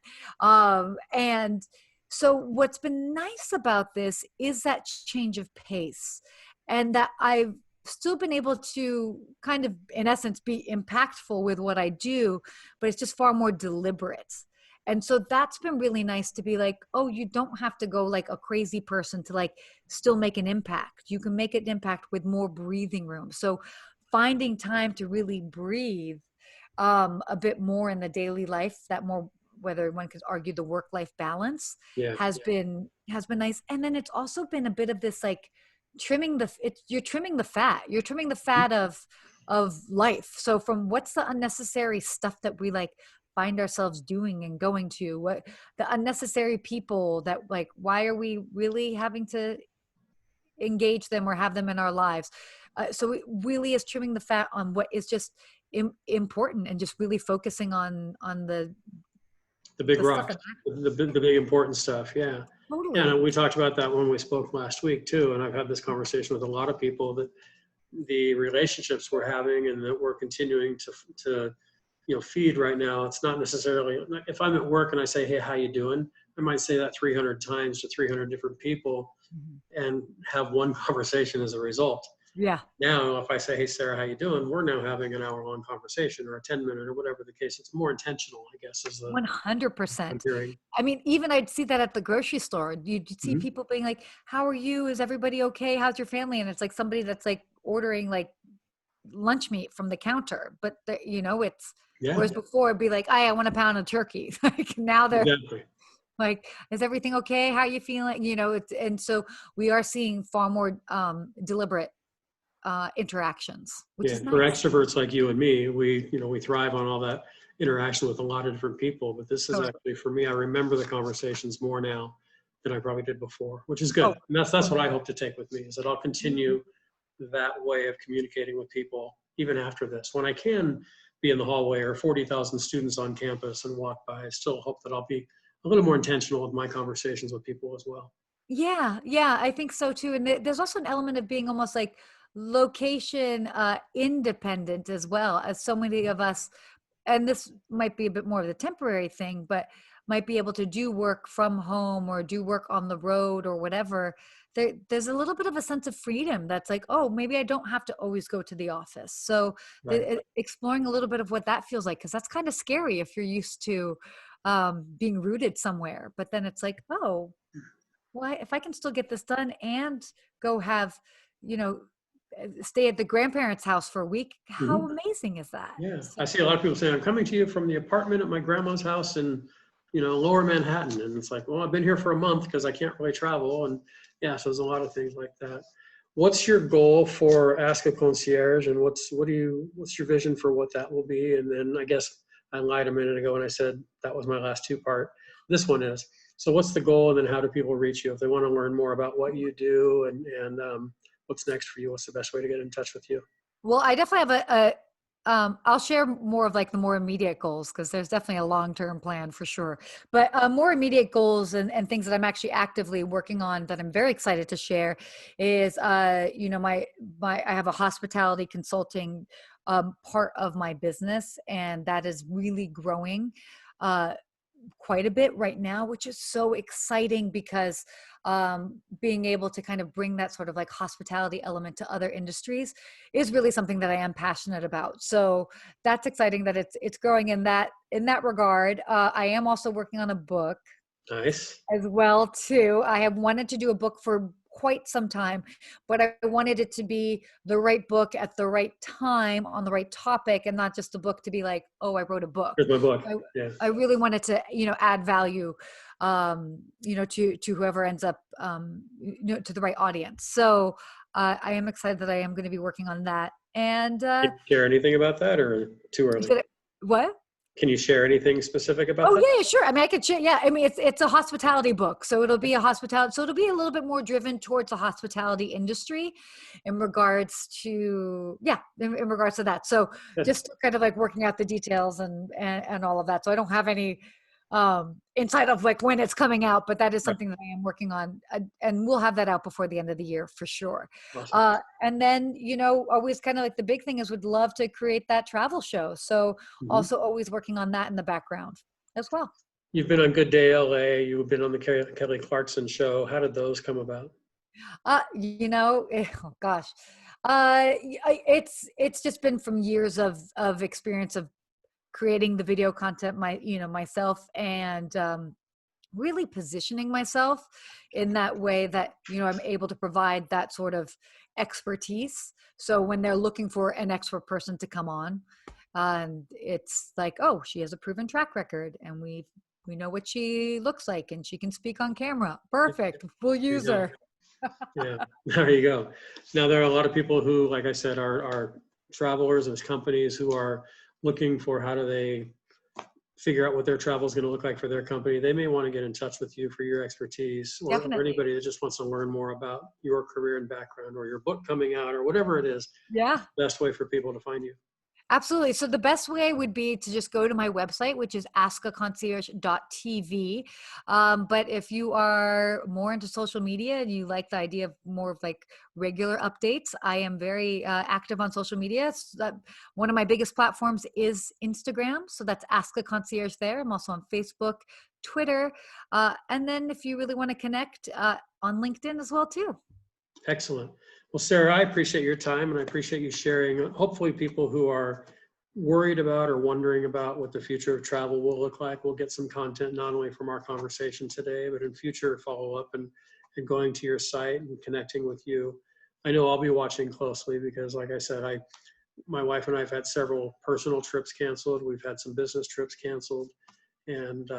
And so what's been nice about this is that change of pace, and that I've still been able to kind of, in essence, be impactful with what I do, but it's just far more deliberate. And so that's been really nice to be like, oh, you don't have to go like a crazy person to like still make an impact. You can make an impact with more breathing room. So finding time to really breathe a bit more in the daily life, that more, whether one could argue the work-life balance, Yeah. has been nice. And then it's also been a bit of this like you're trimming the fat. You're trimming the fat of life. So from what's the unnecessary stuff that we like find ourselves doing and going to, what the unnecessary people that like, why are we really having to engage them or have them in our lives? So it really is trimming the fat on what is just important, and just really focusing on The big the stuff rocks, that the big important stuff. Yeah. Yeah. totally. And we talked about that when we spoke last week too. And I've had this conversation with a lot of people that the relationships we're having and that we're continuing to feed right now. It's not necessarily, if I'm at work and I say, hey, how you doing? I might say that 300 times to 300 different people Mhm. and have one conversation as a result. Yeah. Now, if I say, hey, Sarah, how you doing? We're now having an hour-long conversation or a 10-minute or whatever the case. It's more intentional, I guess, is the I'm 100%. hearing. I mean, even I'd see that at the grocery store. You'd see Mhm. people being like, how are you? Is everybody okay? How's your family? And it's like somebody that's like ordering like lunch meat from the counter, but it's, Yeah, whereas before it'd be like, I want a pound of turkey. Like now they're exactly. like, is everything okay? How are you feeling? And so we are seeing far more deliberate interactions, which Yeah, is for nice. extroverts like you and me, we thrive on all that interaction with a lot of different people. But this is Totally. actually, for me, I remember the conversations more now than I probably did before, which is good. Oh, And that's what I hope to take with me, is that I'll continue that way of communicating with people even after this. When I can be in the hallway or 40,000 students on campus and walk by, I still hope that I'll be a little more intentional with my conversations with people as well. yeah, yeah, I think so too. And there's also an element of being almost like location independent as well, as so many of us, and this might be a bit more of the temporary thing, but might be able to do work from home or do work on the road or whatever. There's a little bit of a sense of freedom that's like, oh, maybe I don't have to always go to the office. So Right. exploring a little bit of what that feels like, because that's kind of scary if you're used to being rooted somewhere. But then it's like, oh, well, if I can still get this done and go have stay at the grandparents' house for a week. How Mhm. amazing is that? Yeah. I see a So lot of people saying, I'm coming to you from the apartment at my grandma's house in, Lower Manhattan. And it's like, well, I've been here for a month because I can't really travel. And yeah, so there's a lot of things like that. What's your goal for Ask a Concierge, and what's your vision for what that will be? And then I guess I lied a minute ago when I said that was my last two part. This one is. So what's the goal, and then how do people reach you if they want to learn more about what you do, and what's next for you? What's the best way to get in touch with you? well, I definitely have I'll share more of like the more immediate goals because there's definitely a long-term plan for sure. But more immediate goals and things that I'm actually actively working on that I'm very excited to share is, I have a hospitality consulting part of my business, and that is really growing. Uh, quite a bit right now, which is so exciting because being able to kind of bring that sort of like hospitality element to other industries is really something that I am passionate about. So that's exciting that it's growing in that regard. I am also working on a book Nice. as well too. I have wanted to do a book for quite some time, but I wanted it to be the right book at the right time on the right topic, and not just a book to be like, oh, I wrote a book. Here's my book. I, Yeah. I really wanted to, add value, to whoever ends up, to the right audience. So I am excited that I am going to be working on that. And Can you share anything about that, or too you early? said, what? Can you share anything specific about Oh that? yeah, yeah, sure. I mean, I could share. Yeah, I mean, it's a hospitality book, so it'll be a hospitality. So it'll be a little bit more driven towards the hospitality industry, in regards to in regards to that. So Good. just kind of like working out the details and all of that. So I don't have any insight of like when it's coming out, but that is Right. something that I am working on, and we'll have that out before the end of the year for sure. Awesome. And then always kind of like the big thing is would love to create that travel show. So Mhm. also always working on that in the background as well. You've been on Good Day LA. You've been on the Kelly Clarkson show. How did those come about? Oh gosh, it's just been from years of experience of creating the video content myself, and really positioning myself in that way that I'm able to provide that sort of expertise. So when they're looking for an expert person to come on, it's like, oh, she has a proven track record, and we know what she looks like, and she can speak on camera. Yeah, Perfect. We'll there you use go. her. Yeah, there you go. Now, there are a lot of people who, like I said, are travelers. There's companies who are looking for how do they figure out what their travel is going to look like for their company. They may want to get in touch with you for your expertise, or Definitely. anybody that just wants to learn more about your career and background, or your book coming out, or whatever it is. Yeah. Best way for people to find you. Absolutely. So the best way would be to just go to my website, which is askaconcierge.tv. But if you are more into social media and you like the idea of more of like regular updates, I am very active on social media. One of my biggest platforms is Instagram. So that's Ask a Concierge there. I'm also on Facebook, Twitter. And then if you really want to connect, on LinkedIn as well too. Excellent. Well, Sarah, I appreciate your time, and I appreciate you sharing. Hopefully people who are worried about or wondering about what the future of travel will look like will get some content, not only from our conversation today, but in future follow-up, and going to your site and connecting with you. I know I'll be watching closely because, like I said, my wife and I have had several personal trips canceled. We've had some business trips canceled. And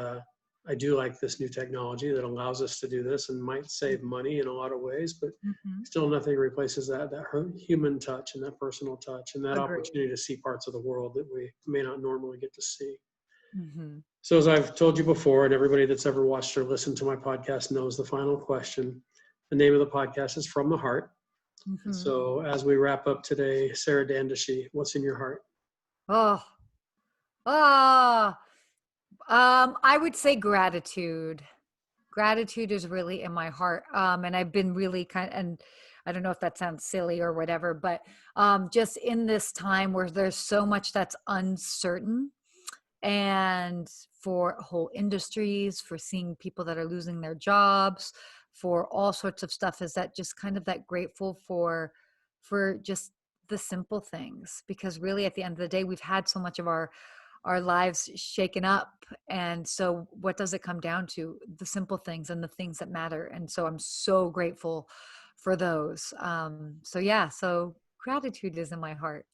I do like this new technology that allows us to do this and might save money in a lot of ways, but Mm-hmm. still nothing replaces that human touch and that personal touch and that Agree. opportunity to see parts of the world that we may not normally get to see. Mm-hmm. So as I've told you before, and everybody that's ever watched or listened to my podcast knows the final question. The name of the podcast is From the Heart. And Mm-hmm. so as we wrap up today, Sarah Dandashy, what's in your heart? Oh, ah. I would say gratitude. Gratitude is really in my heart. And I've been really and I don't know if that sounds silly or whatever, but just in this time where there's so much that's uncertain, and for whole industries, for seeing people that are losing their jobs, for all sorts of stuff, is that just kind of that grateful for just the simple things, because really at the end of the day we've had so much of our lives shaken up, and so what does it come down to? The simple things and the things that matter. And so I'm so grateful for those. So yeah, so gratitude is in my heart.